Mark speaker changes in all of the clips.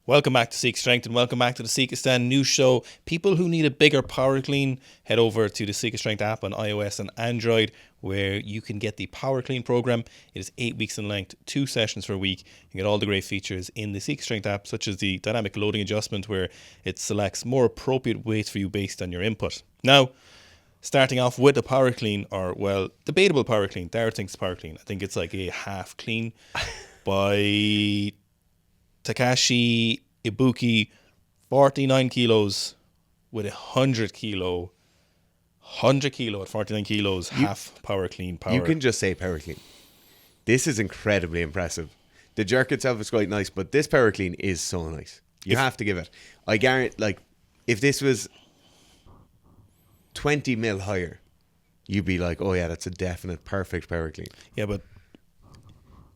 Speaker 1: Welcome back to Seek Strength and welcome back to the Seek Stand news show. People who need a bigger power clean, head over to the Seek Strength app on iOS and Android where you can get the Power Clean program. It is 8 weeks in length, 2 sessions per week. You get all the great features in the Seek Strength app, such as the dynamic loading adjustment where it selects more appropriate weights for you based on your input. Now, starting off with the Power Clean, or well, debatable Power Clean. Dara thinks Power Clean. I think it's like a half clean by Takashi Ibuki, 49 kilos with 100 kilo at 49 kilos, half power clean power.
Speaker 2: You can just say power clean. This is incredibly impressive. The jerk itself is quite nice, but this power clean is so nice. You have to give it. I guarantee, like, if this was 20 mil higher, you'd be like, oh yeah, that's a definite perfect power clean.
Speaker 1: Yeah, but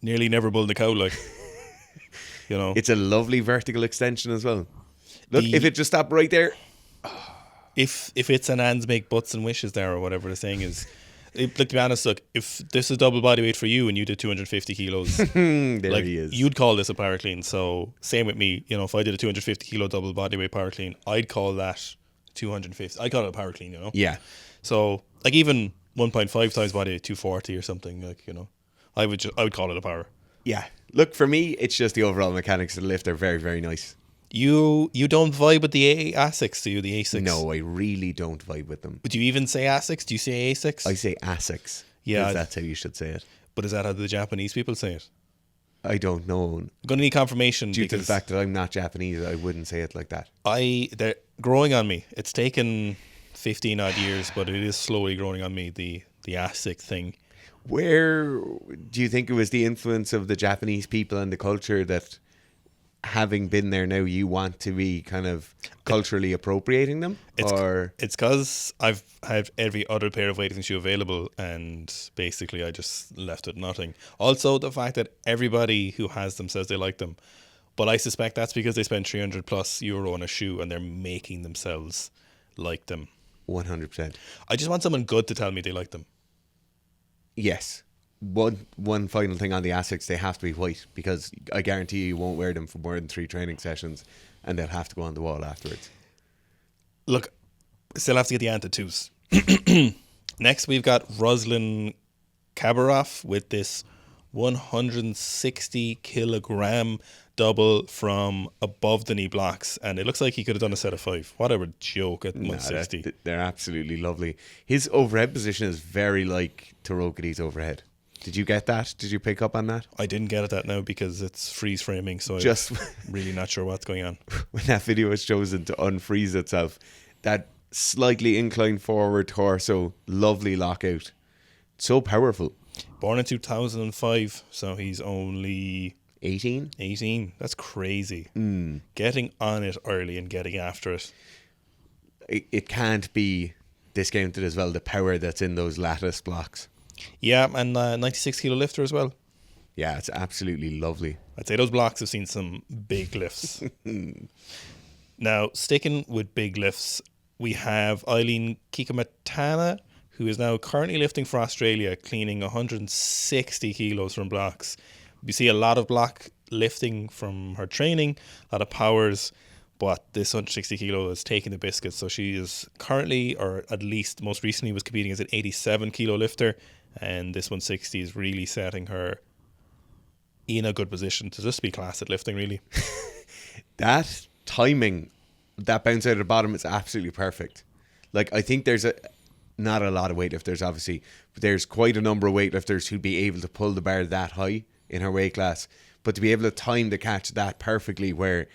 Speaker 1: nearly never bulled a cow, like. You know,
Speaker 2: it's a lovely vertical extension as well. Look, if it just stopped right there.
Speaker 1: If it's an hands make butts and wishes there or whatever the saying is. Like, to be honest, look, if this is double body weight for you and you did 250 kilos,
Speaker 2: there he is.
Speaker 1: You'd call this a power clean. So same with me. You know, if I did a 250 kilo double body weight power clean, I'd call that 250. I'd call it a power clean, you know?
Speaker 2: Yeah.
Speaker 1: So like even 1.5 times body weight, 240 or something, like, you know, I would call it a power.
Speaker 2: Yeah. Look, for me, it's just the overall mechanics of the lift are very, very nice.
Speaker 1: You don't vibe with the ASICs, do you? The ASICs?
Speaker 2: No, I really don't vibe with them.
Speaker 1: Would you even say ASICs? Do you say ASICs?
Speaker 2: I say ASICs.
Speaker 1: Yeah.
Speaker 2: That's how you should say it.
Speaker 1: But is that how the Japanese people say it?
Speaker 2: I don't know.
Speaker 1: I'm going to need confirmation.
Speaker 2: Due to the fact that I'm not Japanese, I wouldn't say it like that.
Speaker 1: They're growing on me. It's taken 15 odd years, but it is slowly growing on me, the ASIC thing.
Speaker 2: Where do you think it was the influence of the Japanese people and the culture that, having been there now, you want to be kind of culturally appropriating them?
Speaker 1: It's because I've had every other pair of weightlifting shoe available and basically I just left with nothing. Also, the fact that everybody who has them says they like them. But I suspect that's because they spend €300+ on a shoe and they're making themselves like them.
Speaker 2: 100%.
Speaker 1: I just want someone good to tell me they like them.
Speaker 2: Yes. One final thing on the ASICs, they have to be white because I guarantee you won't wear them for more than 3 training sessions and they'll have to go on the wall afterwards.
Speaker 1: Look, still have to get the Antutus. Next, we've got Ruslan Khabarov with this 160 kilogram double from above the knee blocks, and it looks like he could have done a set of 5. What a joke at 160.
Speaker 2: They're absolutely lovely. His overhead position is very like Tarokadi's overhead. Did you get that? Did you pick up on that?
Speaker 1: I didn't get it that now because it's freeze framing, so I'm really not sure what's going on.
Speaker 2: When that video was chosen to unfreeze itself, that slightly inclined forward torso, lovely lockout. So powerful.
Speaker 1: Born in 2005, so he's only
Speaker 2: 18.
Speaker 1: That's crazy. Getting on it early and getting after it.
Speaker 2: It can't be discounted as well, the power that's in those lattice blocks.
Speaker 1: Yeah, and 96 kilo lifter as well.
Speaker 2: Yeah, it's absolutely lovely.
Speaker 1: I'd say those blocks have seen some big lifts. Now, sticking with big lifts, we have Eileen Kikamatana, who is now currently lifting for Australia, cleaning 160 kilos from blocks. We see a lot of block lifting from her training, a lot of powers, but this 160 kilo is taking the biscuits. So she is currently, or at least most recently, was competing as an 87 kilo lifter, and this 160 is really setting her in a good position to just be class at lifting, really.
Speaker 2: That timing, that bounce out of the bottom is absolutely perfect. Like, I think there's not a lot of weightlifters, obviously, but there's quite a number of weightlifters who'd be able to pull the bar that high in her weight class, but to be able to time the catch that perfectly where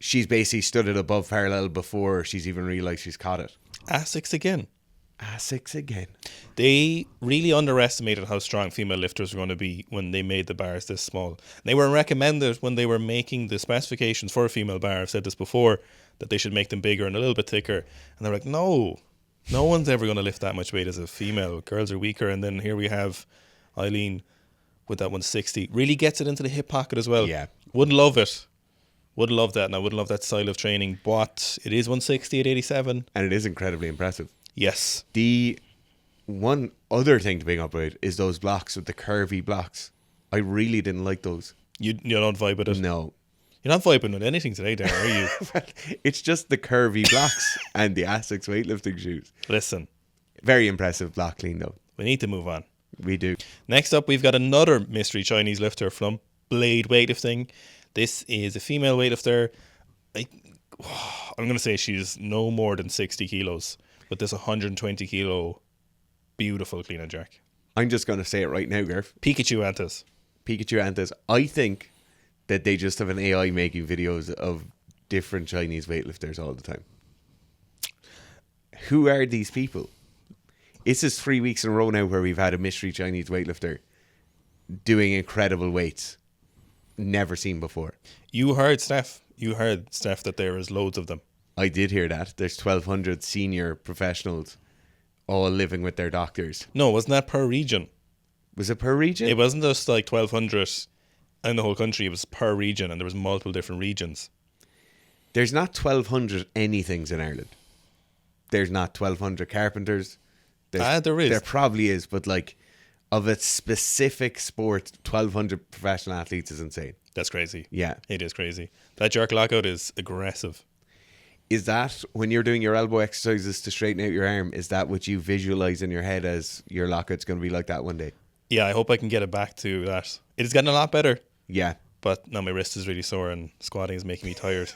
Speaker 2: she's basically stood it above parallel before she's even realised she's caught it.
Speaker 1: ASICs again. They really underestimated how strong female lifters were going to be when they made the bars this small. They were recommended when they were making the specifications for a female bar, I've said this before, that they should make them bigger and a little bit thicker. And they're like, no one's ever going to lift that much weight as a female. Girls are weaker. And then here we have Eileen with that 160. Really gets it into the hip pocket as well.
Speaker 2: Yeah.
Speaker 1: Would love it. Would love that. And I would love that style of training. But it is 160 at 87.
Speaker 2: And it is incredibly impressive.
Speaker 1: Yes.
Speaker 2: The one other thing to bring up about is those blocks with the curvy blocks. I really didn't like those.
Speaker 1: You don't vibe with it?
Speaker 2: No.
Speaker 1: You're not vibing with anything today, Darren, are you?
Speaker 2: Well, it's just the curvy blocks and the Asics weightlifting shoes.
Speaker 1: Listen,
Speaker 2: Very impressive block clean, though.
Speaker 1: we need to move on.
Speaker 2: We do.
Speaker 1: Next up, we've got another mystery Chinese lifter from Blade Weightlifting. This is a female weightlifter. I'm going to say she's no more than 60 kilos with this 120 kilo beautiful clean and jerk.
Speaker 2: I'm just going to say it right now, Garth.
Speaker 1: Pikachu Antas.
Speaker 2: Pikachu Antas. I think that they just have an AI making videos of different Chinese weightlifters all the time. Who are these people? This is 3 weeks in a row now where we've had a mystery Chinese weightlifter doing incredible weights. Never seen before.
Speaker 1: You heard, Steph, that there is loads of them.
Speaker 2: I did hear that. There's 1,200 senior professionals all living with their doctors.
Speaker 1: No, wasn't that per region?
Speaker 2: Was it per region?
Speaker 1: It wasn't just like 1,200 in the whole country. It was per region, and there was multiple different regions.
Speaker 2: There's not 1,200 anythings in Ireland. There's not 1,200 carpenters.
Speaker 1: There is.
Speaker 2: There probably is, but like of a specific sport, 1,200 professional athletes is insane.
Speaker 1: That's crazy.
Speaker 2: Yeah.
Speaker 1: It is crazy. That jerk lockout is aggressive.
Speaker 2: Is that when you're doing your elbow exercises to straighten out your arm, is that what you visualize in your head as your lockout's going to be like that one day?
Speaker 1: Yeah, I hope I can get it back to that. It is getting a lot better,
Speaker 2: Yeah.
Speaker 1: but now my wrist is really sore and squatting is making me tired.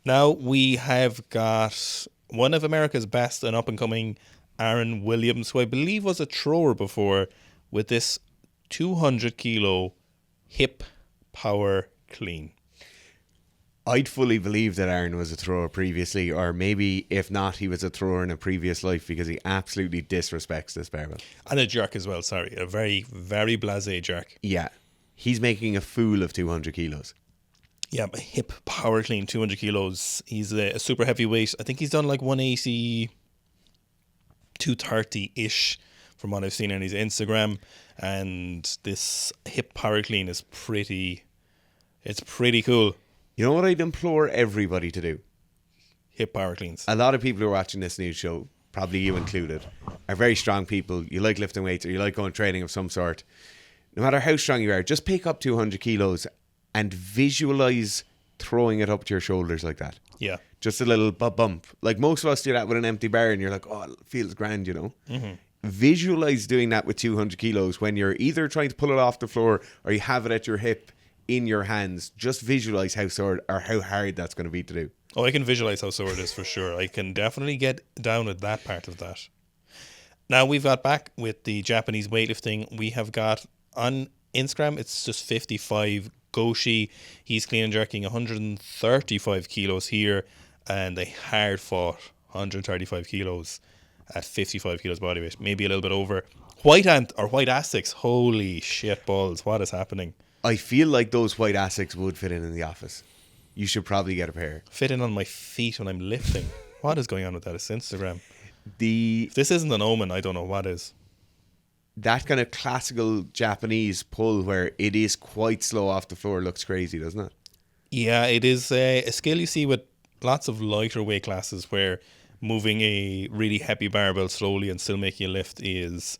Speaker 1: Now we have got one of America's best and up-and-coming Aaron Williams, who I believe was a thrower before, with this 200 kilo hip power clean.
Speaker 2: I'd fully believe that Aaron was a thrower previously, or maybe if not, he was a thrower in a previous life, because he absolutely disrespects this barbell.
Speaker 1: And a jerk as well, sorry. A very, very blasé jerk.
Speaker 2: Yeah. He's making a fool of 200 kilos.
Speaker 1: Yeah, a hip power clean, 200 kilos. He's a super heavyweight. I think he's done like 180, 230-ish from what I've seen on his Instagram. And this hip power clean is pretty cool.
Speaker 2: You know what I'd implore everybody to do?
Speaker 1: Hip power cleans.
Speaker 2: A lot of people who are watching this news show, probably you included, are very strong people. You like lifting weights or you like going training of some sort. No matter how strong you are, just pick up 200 kilos and visualize throwing it up to your shoulders like that.
Speaker 1: Yeah.
Speaker 2: Just a little bump. Like most of us do that with an empty bar and you're like, oh, it feels grand, you know.
Speaker 1: Mm-hmm.
Speaker 2: Visualize doing that with 200 kilos when you're either trying to pull it off the floor or you have it at your hip in your hands. Just visualize how sore or how hard that's going to be to do.
Speaker 1: Oh, I can visualize how sore it is for sure. I can definitely get down with that part of that. Now we've got back with the Japanese weightlifting. We have got on Instagram, it's just 55 Goshi. He's clean and jerking 135 kilos here, and a hard fought 135 kilos at 55 kilos body weight, maybe a little bit over. White Asics, holy shit balls, what is happening?
Speaker 2: I feel like those white Asics would fit in the office. You should probably get a pair.
Speaker 1: Fit in on my feet when I'm lifting. What is going on with that? It's Instagram.
Speaker 2: The
Speaker 1: If this isn't an omen, I don't know what is.
Speaker 2: That kind of classical Japanese pull where it is quite slow off the floor looks crazy, doesn't it?
Speaker 1: Yeah, it is a skill you see with lots of lighter weight classes where moving a really heavy barbell slowly and still making a lift is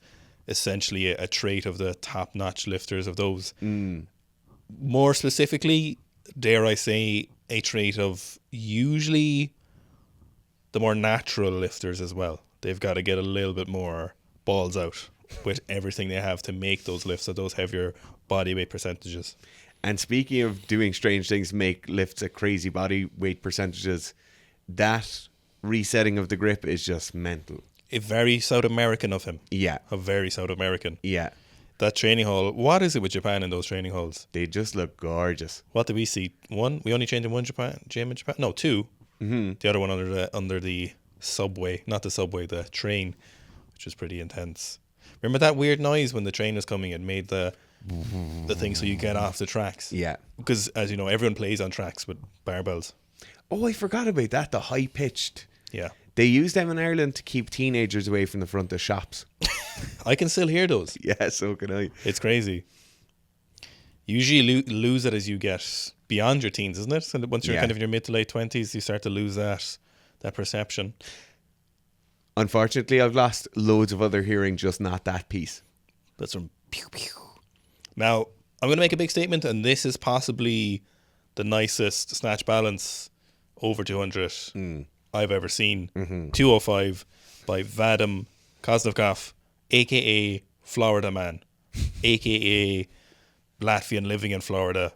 Speaker 1: essentially a trait of the top-notch lifters of those. More specifically, dare I say, a trait of usually the more natural lifters as well. They've got to get a little bit more balls out with everything they have to make those lifts at those heavier body weight percentages.
Speaker 2: And speaking of doing strange things, make lifts at crazy body weight percentages, that resetting of the grip is just mental.
Speaker 1: A very South American of him.
Speaker 2: Yeah.
Speaker 1: A very South American.
Speaker 2: Yeah.
Speaker 1: That training hall, what is it with Japan in those training halls?
Speaker 2: They just look gorgeous.
Speaker 1: What did we see? One? We only changed in one gym in Japan? No, two.
Speaker 2: Mm-hmm.
Speaker 1: The other one under the subway, not the subway, the train, which was pretty intense. Remember that weird noise when the train was coming? It made the thing so you get off the tracks.
Speaker 2: Yeah.
Speaker 1: Because, as you know, everyone plays on tracks with barbells.
Speaker 2: Oh, I forgot about that. The high-pitched.
Speaker 1: Yeah.
Speaker 2: They use them in Ireland to keep teenagers away from the front of shops.
Speaker 1: I can still hear those.
Speaker 2: Yeah, so can I.
Speaker 1: It's crazy. You usually lose it as you get beyond your teens, isn't it? So once you're kind of in your mid to late 20s, you start to lose that perception.
Speaker 2: Unfortunately, I've lost loads of other hearing, just not that piece.
Speaker 1: That's from pew pew. Now, I'm going to make a big statement, and this is possibly the nicest snatch balance over 200 I've ever seen. 205 by Vadim Kozlovkov, a.k.a. Florida Man, a.k.a. Latvian living in Florida,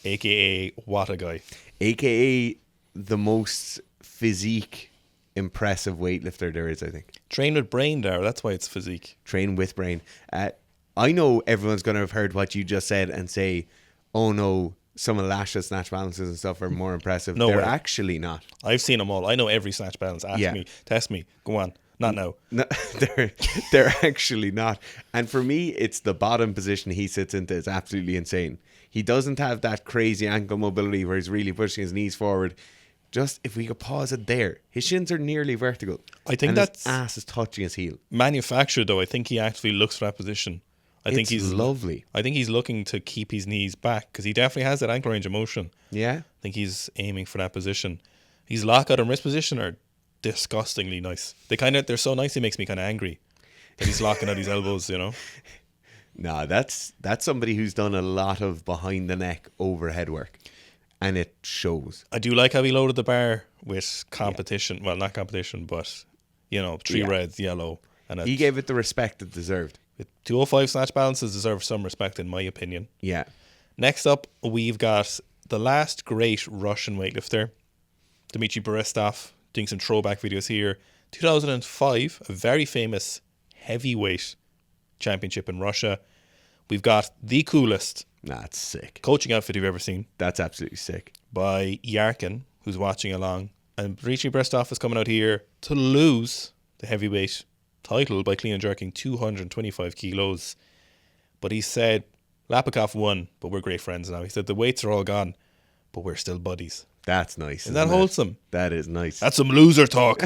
Speaker 1: a.k.a. what a guy.
Speaker 2: AKA the most physique impressive weightlifter there is, I think.
Speaker 1: Train with brain, Dara. That's why it's physique.
Speaker 2: Train with brain. I know everyone's going to have heard what you just said and say, oh no, some of Lash's snatch balances and stuff are more impressive.
Speaker 1: No
Speaker 2: They're
Speaker 1: way.
Speaker 2: actually not.
Speaker 1: I've seen them all. I know every snatch balance. Ask me. Test me. Go on. Not now.
Speaker 2: No, they're actually not. And for me, it's the bottom position he sits into is absolutely insane. He doesn't have that crazy ankle mobility where he's really pushing his knees forward. Just if we could pause it there, his shins are nearly vertical.
Speaker 1: I think
Speaker 2: and
Speaker 1: that's
Speaker 2: his ass is touching his heel.
Speaker 1: manufactured, though. I think he actually looks for that position. I think he's
Speaker 2: lovely.
Speaker 1: I think he's looking to keep his knees back because he definitely has that ankle range of motion.
Speaker 2: Yeah.
Speaker 1: I think he's aiming for that position. His lockout and wrist position are disgustingly nice. They're so nice. It makes me kind of angry that he's locking out his elbows. You know.
Speaker 2: No, that's somebody who's done a lot of behind the neck overhead work, and it shows.
Speaker 1: I do like how he loaded the bar with competition. Yeah. Well, not competition, but three reds, yellow, and
Speaker 2: he gave it the respect it deserved.
Speaker 1: 205 snatch balances deserve some respect, in my opinion.
Speaker 2: Yeah.
Speaker 1: Next up, we've got the last great Russian weightlifter, Dmitry Berestov, doing some throwback videos here. 2005, a very famous heavyweight championship in Russia. We've got the coolest
Speaker 2: That's sick.
Speaker 1: coaching outfit you've ever seen
Speaker 2: That's absolutely sick.
Speaker 1: by Yarkin, who's watching along. And Dmitry Berestov is coming out here to lose the heavyweight title by clean and jerking 225 kilos. But he said, Lapikov won, but we're great friends now. He said, the weights are all gone, but we're still buddies.
Speaker 2: That's nice.
Speaker 1: Isn't that wholesome?
Speaker 2: That is nice.
Speaker 1: That's some loser talk.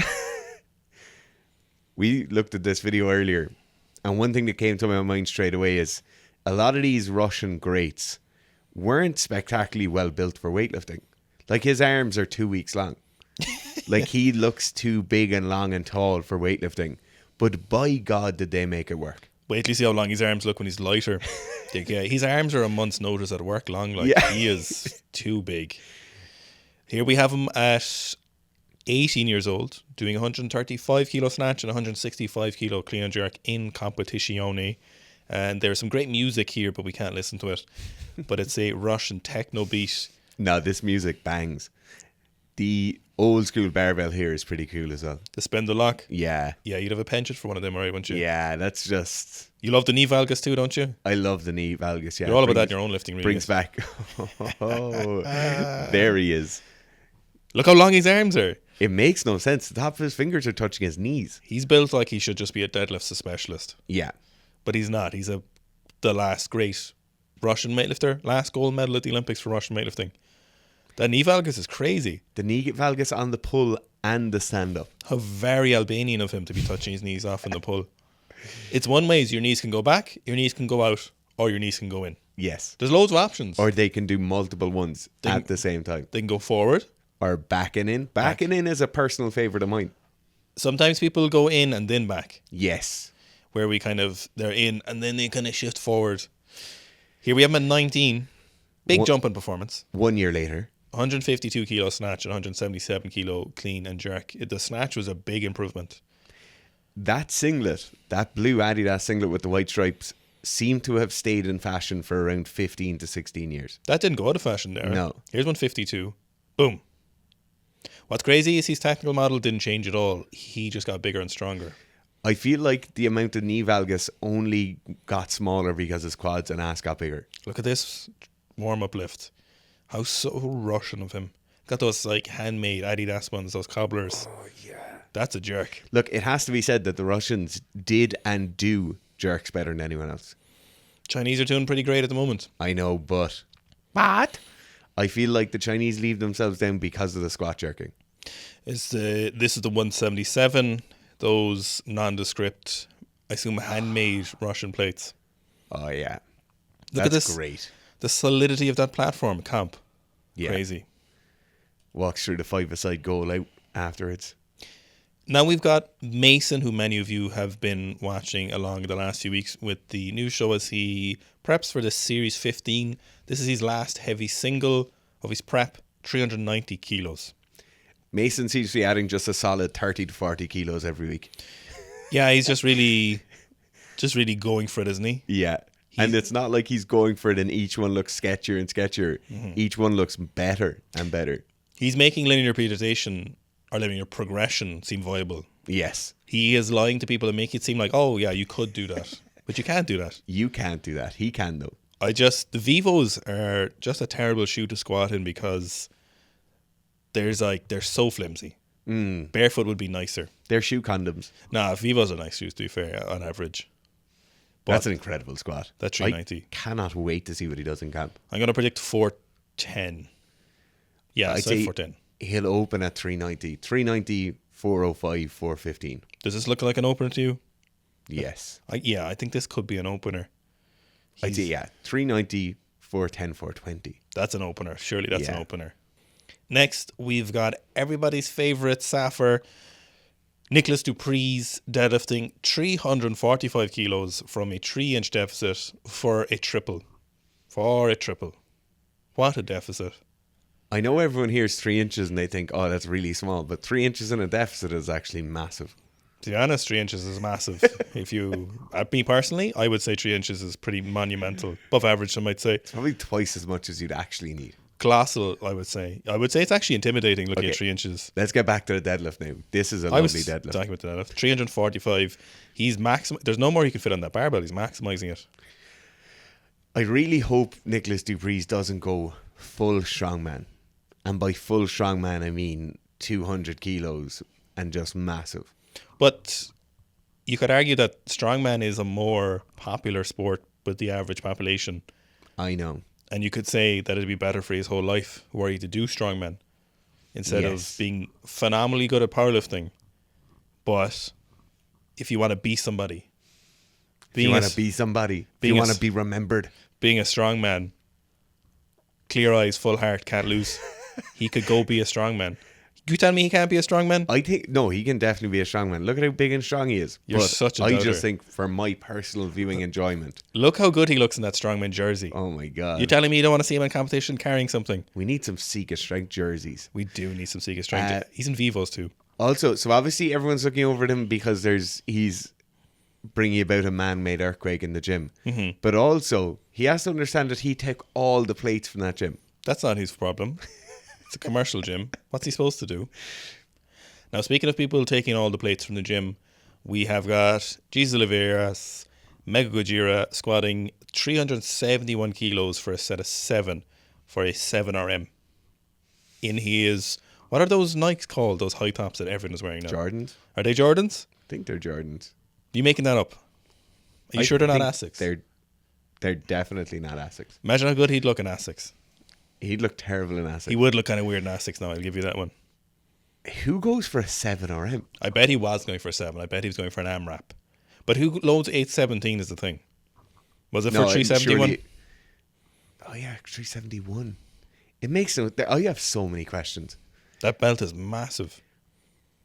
Speaker 2: We looked at this video earlier, and one thing that came to my mind straight away is a lot of these Russian greats weren't spectacularly well built for weightlifting. Like, his arms are 2 weeks long. Like, he looks too big and long and tall for weightlifting. But by God, did they make it work.
Speaker 1: Wait till you see how long his arms look when he's lighter. Yeah, his arms are a month's notice at work long. Like,
Speaker 2: Yeah.
Speaker 1: He is too big. Here we have him at 18 years old, doing 135 kilo snatch and 165 kilo clean and jerk in competizione. And there's some great music here, but we can't listen to it. But it's a Russian techno beat.
Speaker 2: No, this music bangs. The old school barbell here is pretty cool as well.
Speaker 1: The spin the lock.
Speaker 2: Yeah.
Speaker 1: Yeah, you'd have a penchant for one of them, right, wouldn't you?
Speaker 2: Yeah, that's just...
Speaker 1: You love the knee valgus too, don't you?
Speaker 2: I love the knee valgus, yeah.
Speaker 1: You're all about that in your own lifting, really.
Speaker 2: Brings back... Oh, there he is.
Speaker 1: Look how long his arms are.
Speaker 2: It makes no sense. The top of his fingers are touching his knees.
Speaker 1: He's built like he should just be a deadlifts specialist.
Speaker 2: Yeah.
Speaker 1: But he's not. He's the last great Russian weightlifter. Last gold medal at the Olympics for Russian weightlifting. That knee valgus is crazy.
Speaker 2: The knee valgus on the pull and the stand-up.
Speaker 1: How very Albanian of him to be touching his knees off in the pull. It's one way is your knees can go back, your knees can go out, or your knees can go in.
Speaker 2: Yes.
Speaker 1: There's loads of options.
Speaker 2: Or they can do multiple ones at the same time.
Speaker 1: They can go forward.
Speaker 2: Or backing in. Backing in is a personal favourite of mine.
Speaker 1: Sometimes people go in and then back.
Speaker 2: Yes.
Speaker 1: Where they're in and then they kind of shift forward. Here we have him at 19. Big jump in performance.
Speaker 2: 1 year later.
Speaker 1: 152 kilo snatch and 177 kilo clean and jerk. The snatch was a big improvement.
Speaker 2: That singlet, that blue Adidas singlet with the white stripes, seemed to have stayed in fashion for around 15 to 16 years.
Speaker 1: That didn't go out of fashion there.
Speaker 2: No.
Speaker 1: Here's 152. Boom. What's crazy is his technical model didn't change at all. He just got bigger and stronger.
Speaker 2: I feel like the amount of knee valgus only got smaller because his quads and ass got bigger.
Speaker 1: Look at this warm-up lift. How so Russian of him. Got those like handmade Adidas ones, those cobblers.
Speaker 2: Oh, yeah.
Speaker 1: That's a jerk.
Speaker 2: Look, it has to be said that the Russians did and do jerks better than anyone else.
Speaker 1: Chinese are doing pretty great at the moment.
Speaker 2: I know, but I feel like the Chinese leave themselves down because of the squat jerking.
Speaker 1: This is the 177. Those nondescript, I assume handmade Russian plates.
Speaker 2: Oh, yeah.
Speaker 1: Look at this.
Speaker 2: Great.
Speaker 1: The solidity of that platform, comp.
Speaker 2: Yeah.
Speaker 1: Crazy.
Speaker 2: Walks through the five-a-side goal out afterwards.
Speaker 1: Now we've got Mason, who many of you have been watching along the last few weeks with the news show as he preps for the Series 15. This is his last heavy single of his prep, 390 kilos.
Speaker 2: Mason seems to be adding just a solid 30 to 40 kilos every week.
Speaker 1: Yeah, he's just really going for it, isn't he?
Speaker 2: Yeah. And it's not like he's going for it and each one looks sketchier and sketchier. Each one looks better and better.
Speaker 1: He's making linear progression seem viable.
Speaker 2: Yes.
Speaker 1: He is lying to people and making it seem like, oh yeah, you could do that. But you can't do that.
Speaker 2: You can't do that. He can though.
Speaker 1: The Vivos are just a terrible shoe to squat in because they're so flimsy. Barefoot would be nicer.
Speaker 2: They're shoe condoms.
Speaker 1: Nah, Vivos are nice shoes, to be fair, on average. But
Speaker 2: that's an incredible squat.
Speaker 1: That's 390.
Speaker 2: I cannot wait to see what he does in camp.
Speaker 1: I'm going to predict 410. Yeah, I'd say 410.
Speaker 2: He'll open at 390. 390, 405, 415.
Speaker 1: Does this look like an opener to you?
Speaker 2: Yes.
Speaker 1: I think this could be an opener.
Speaker 2: I'd say, 390, 410, 420.
Speaker 1: That's an opener. Surely that's an opener. Next, we've got everybody's favourite Saffer, Nicholas Dupreez, deadlifting 345 kilos from a 3-inch deficit for a triple. What a deficit.
Speaker 2: I know everyone hears 3 inches and they think, oh, that's really small. But 3 inches in a deficit is actually massive.
Speaker 1: To be honest, 3 inches is massive. At me personally, I would say 3 inches is pretty monumental. Above average, I might say.
Speaker 2: It's probably twice as much as you'd actually need.
Speaker 1: Colossal, I would say. I would say it's actually intimidating looking at 3 inches.
Speaker 2: Let's get back to the deadlift now. This is a lovely deadlift.
Speaker 1: Talking about the deadlift. 345. He's there's no more he can fit on that barbell. He's maximizing it.
Speaker 2: I really hope Nicholas Dupreez doesn't go full strongman. And by full strongman, I mean 200 kilos and just massive.
Speaker 1: But you could argue that strongman is a more popular sport with the average population.
Speaker 2: I know.
Speaker 1: And you could say that it'd be better for his whole life were he to do strongman instead of being phenomenally good at powerlifting. But if you want to be somebody,
Speaker 2: you want to be somebody, you want to be remembered,
Speaker 1: being a strongman, clear eyes, full heart, can't lose. He could go be a strongman. You tell me he can't be a strongman?
Speaker 2: I think, no, he can definitely be a strongman. Look at how big and strong he is.
Speaker 1: You're such a doubter.
Speaker 2: I just think for my personal viewing enjoyment.
Speaker 1: Look how good he looks in that strongman jersey.
Speaker 2: Oh my God.
Speaker 1: You're telling me you don't want to see him in competition carrying something?
Speaker 2: We need some Seeker Strength jerseys.
Speaker 1: We do need some Seeker Strength. He's in Vivos too.
Speaker 2: Also, so obviously everyone's looking over at him because he's bringing about a man-made earthquake in the gym. Mm-hmm. But also, he has to understand that he took all the plates from that gym.
Speaker 1: That's not his problem. It's a commercial gym. What's he supposed to do? Now, speaking of people taking all the plates from the gym, we have got Jesus Oliveira's Mega Gojira squatting 371 kilos for a set of 7 for a 7RM. In his, what are those Nikes called? Those high tops that everyone is wearing now?
Speaker 2: Jordans.
Speaker 1: Are they Jordans?
Speaker 2: I think they're Jordans.
Speaker 1: Are you making that up? Are you sure they're not Asics?
Speaker 2: They're definitely not Asics.
Speaker 1: Imagine how good he'd look in Asics.
Speaker 2: He'd look terrible in Asics.
Speaker 1: He would look kind of weird in Asics now, I'll give you that one.
Speaker 2: Who goes for a 7RM?
Speaker 1: I bet he was going for a 7. I bet he was going for an AMRAP. But who loads 817 is the thing? Was it for 371?
Speaker 2: Oh yeah, 371. It makes no... I have so many questions.
Speaker 1: That belt is massive.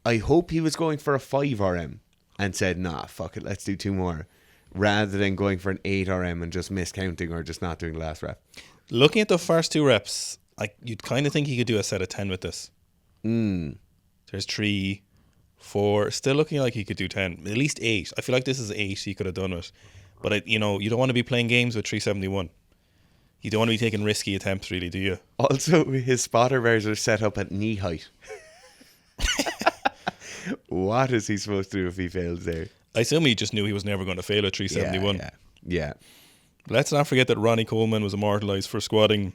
Speaker 2: I hope he was going for a 5RM and said, nah, fuck it, let's do 2 more. Rather than going for an 8RM and just miscounting or just not doing the last rep.
Speaker 1: Looking at the first 2 reps, you'd kind of think he could do a set of 10 with this. There's 3, 4. Still looking like he could do 10. At least 8. I feel like this is 8 he could have done it. But, you don't want to be playing games with 371. You don't want to be taking risky attempts, really, do you?
Speaker 2: Also, his spotter bars are set up at knee height. What is he supposed to do if he fails there?
Speaker 1: I assume he just knew he was never going to fail at 371.
Speaker 2: Yeah.
Speaker 1: Let's not forget that Ronnie Coleman was immortalised for squatting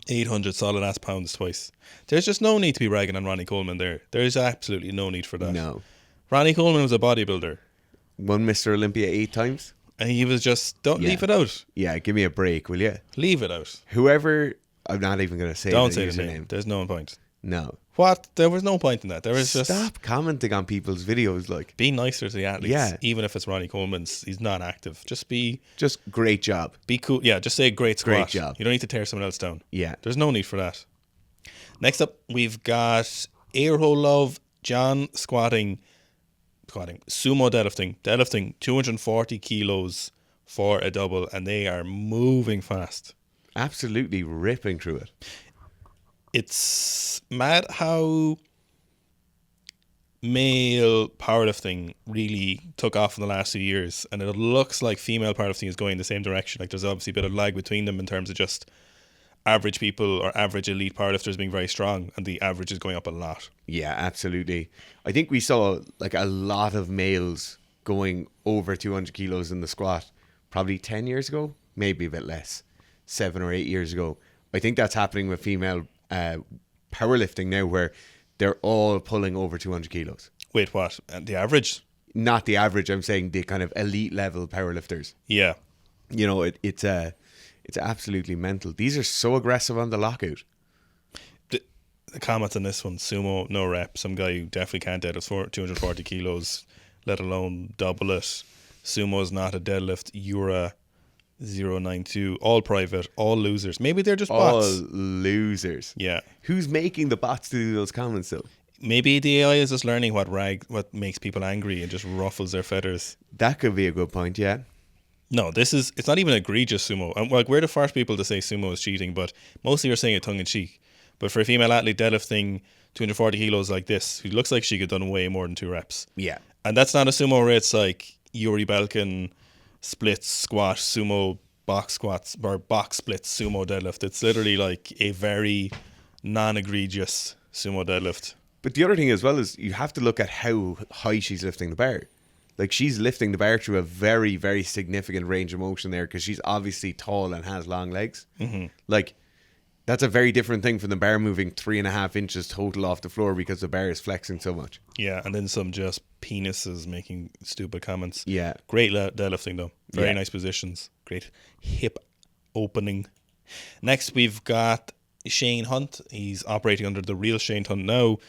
Speaker 1: 800 solid ass pounds twice. There's just no need to be ragging on Ronnie Coleman there. There's absolutely no need for that.
Speaker 2: No.
Speaker 1: Ronnie Coleman was a bodybuilder.
Speaker 2: Won Mr. Olympia 8 times.
Speaker 1: And he was just, leave it out.
Speaker 2: Yeah, give me a break, will you?
Speaker 1: Leave it out.
Speaker 2: Whoever, I'm not even going to say
Speaker 1: Don't say the name. There's no point.
Speaker 2: No.
Speaker 1: What? There was no point in that. There was just...
Speaker 2: Stop commenting on people's videos,
Speaker 1: Be nicer to the athletes.
Speaker 2: Yeah.
Speaker 1: Even if it's Ronnie Coleman's, he's not active. Just
Speaker 2: great job.
Speaker 1: Be cool. Yeah, just say great squat.
Speaker 2: Great job.
Speaker 1: You don't need to tear someone else down.
Speaker 2: Yeah.
Speaker 1: There's no need for that. Next up, we've got Airho Love John squatting sumo deadlifting 240 kilos for a double, and they are moving fast.
Speaker 2: Absolutely ripping through it.
Speaker 1: It's mad how male powerlifting really took off in the last few years, and it looks like female powerlifting is going the same direction. Like there's obviously a bit of lag between them in terms of just average people or average elite powerlifters being very strong, and the average is going up a lot.
Speaker 2: Yeah, absolutely. I think we saw like a lot of males going over 200 kilos in the squat probably 10 years ago, maybe a bit less, 7 or 8 years ago. I think that's happening with female powerlifting now, where they're all pulling over 200 kilos.
Speaker 1: Wait, what? The average?
Speaker 2: Not the average, I'm saying the kind of elite level powerlifters.
Speaker 1: Yeah.
Speaker 2: You know, it's absolutely mental. These are so aggressive on the lockout.
Speaker 1: The comments on this one: sumo, no rep. Some guy who definitely can't deadlift 240 kilos, let alone double it. Sumo is not a deadlift. Ura 092. All private. All losers. Maybe they're just bots.
Speaker 2: All losers.
Speaker 1: Yeah.
Speaker 2: Who's making the bots to do those comments though?
Speaker 1: Maybe the AI is just learning what makes people angry and just ruffles their feathers.
Speaker 2: That could be a good point, yeah.
Speaker 1: No, it's not even egregious sumo. And like, we're the first people to say sumo is cheating, but mostly you're saying it tongue in cheek. But for a female athlete deadlifting 240 kilos like this, who looks like she could have done way more than 2 reps.
Speaker 2: Yeah.
Speaker 1: And that's not a sumo where it's like Yuri Belkin splits squat sumo box squats or box splits sumo deadlift. It's literally like a very non-egregious sumo deadlift.
Speaker 2: But the other thing as well is you have to look at how high she's lifting the bar. Like she's lifting the bar through a very, very significant range of motion there because she's obviously tall and has long legs. Mm-hmm. Like that's a very different thing from the bar moving 3.5 inches total off the floor because the bar is flexing so much.
Speaker 1: Yeah, and then some just penises making stupid comments.
Speaker 2: Yeah.
Speaker 1: Great deadlifting though. Very nice positions. Great hip opening. Next we've got Shane Hunt. He's operating under the real Shane Hunt now,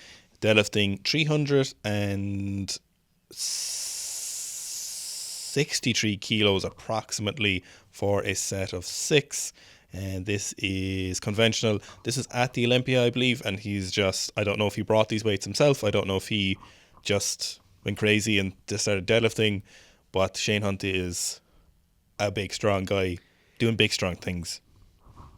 Speaker 1: deadlifting 363 kilos approximately for a set of 6. And this is conventional. This is at the Olympia, I believe. And he's just, I don't know if he brought these weights himself. I don't know if he just went crazy and just started deadlifting. But Shane Hunt is a big, strong guy doing big, strong things.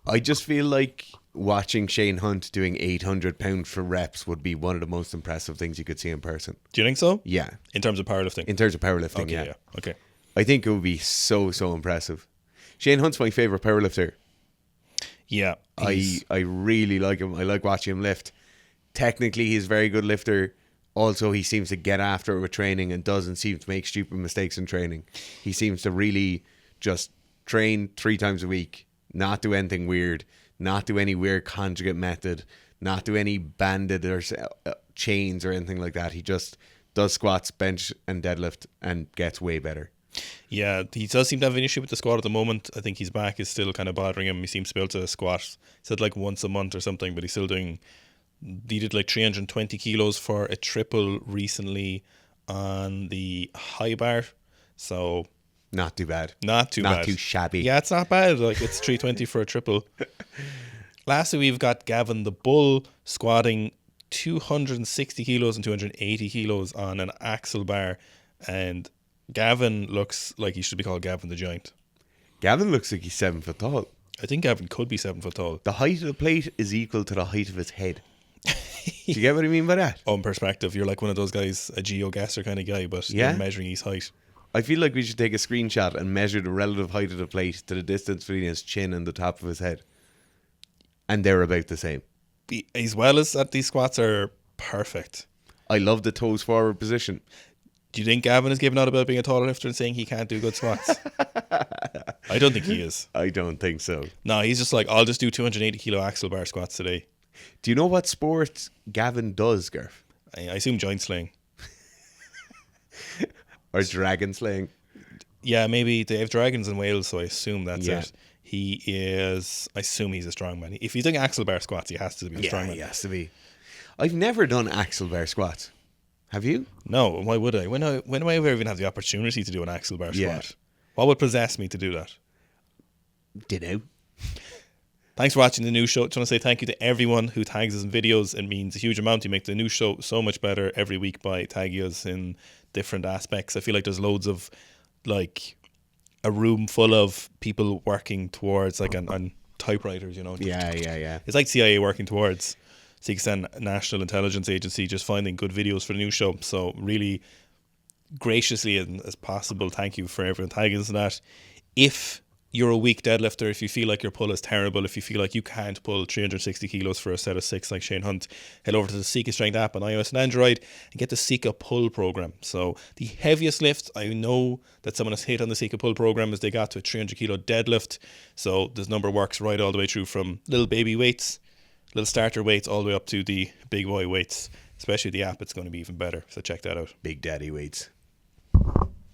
Speaker 2: I just feel like watching Shane Hunt doing 800 pounds for reps would be one of the most impressive things you could see in person.
Speaker 1: Do you think so?
Speaker 2: Yeah.
Speaker 1: In terms of powerlifting?
Speaker 2: In terms of powerlifting,
Speaker 1: Okay,
Speaker 2: yeah.
Speaker 1: Okay.
Speaker 2: I think it would be so impressive. Shane Hunt's my favourite powerlifter.
Speaker 1: Yeah.
Speaker 2: I really like him. I like watching him lift. Technically, he's a very good lifter. Also, he seems to get after it with training and doesn't seem to make stupid mistakes in training. He seems to really just train 3 times a week, not do anything weird, not do any weird conjugate method, not do any banded or chains or anything like that. He just does squats, bench and deadlift and gets way better.
Speaker 1: Yeah, he does seem to have an issue with the squat at the moment. I think his back is still kind of bothering him. He seems to be able to squat, he said like once a month or something, but he's still doing, he did like 320 kilos for a triple recently on the high bar. So
Speaker 2: not too bad.
Speaker 1: Not too
Speaker 2: shabby.
Speaker 1: Yeah, it's not bad. Like it's 320 for a triple. Lastly, we've got Gavin the Bull squatting 260 kilos and 280 kilos on an axle bar, and Gavin looks like he should be called Gavin the Giant.
Speaker 2: Gavin looks like he's 7 foot tall.
Speaker 1: I think Gavin could be 7 foot tall.
Speaker 2: The height of the plate is equal to the height of his head. Do you get what I mean by that?
Speaker 1: In perspective, you're like one of those guys, a geogasser kind of guy, but you're measuring his height.
Speaker 2: I feel like we should take a screenshot and measure the relative height of the plate to the distance between his chin and the top of his head. And they're about the same.
Speaker 1: As well as that, these squats are perfect.
Speaker 2: I love the toes forward position.
Speaker 1: Do you think Gavin is giving out about being a tall lifter and saying he can't do good squats? I don't think he is.
Speaker 2: I don't think so.
Speaker 1: No, he's just like, I'll just do 280 kilo axle bar squats today.
Speaker 2: Do you know what sport Gavin does, Garth?
Speaker 1: I assume joint slaying.
Speaker 2: Or dragon slaying.
Speaker 1: Yeah, maybe they have dragons in Wales, so I assume that's it. He is, I assume he's a strongman. If he's doing axle bar squats, he has to be a strongman.
Speaker 2: Yeah, he has to be. I've never done axle bar squats. Have you?
Speaker 1: No, why would I? When do I ever even have the opportunity to do an axle bar
Speaker 2: Yeah.
Speaker 1: squat? What would possess me to do that?
Speaker 2: Dunno.
Speaker 1: Thanks for watching the new show. Just want to say thank you to everyone who tags us in videos. It means a huge amount. You make the new show so much better every week by tagging us in different aspects. I feel like there's loads of, like, a room full of people working towards, like, an typewriters,
Speaker 2: Yeah.
Speaker 1: It's like CIA working towards Sikhistan National Intelligence Agency, just finding good videos for the new show. So really graciously and as possible, thank you for everyone tagging us in that. If you're a weak deadlifter, if you feel like your pull is terrible, if you feel like you can't pull 360 kilos for a set of 6 like Shane Hunt, head over to the Seek Strength app on iOS and Android and get the Seek Pull program. So the heaviest lift I know that someone has hit on the Seek Pull program is they got to a 300 kilo deadlift. So this number works right all the way through from little baby weights, little starter weights, all the way up to the big boy weights. Especially the app, it's going to be even better. So check that out.
Speaker 2: Big daddy weights.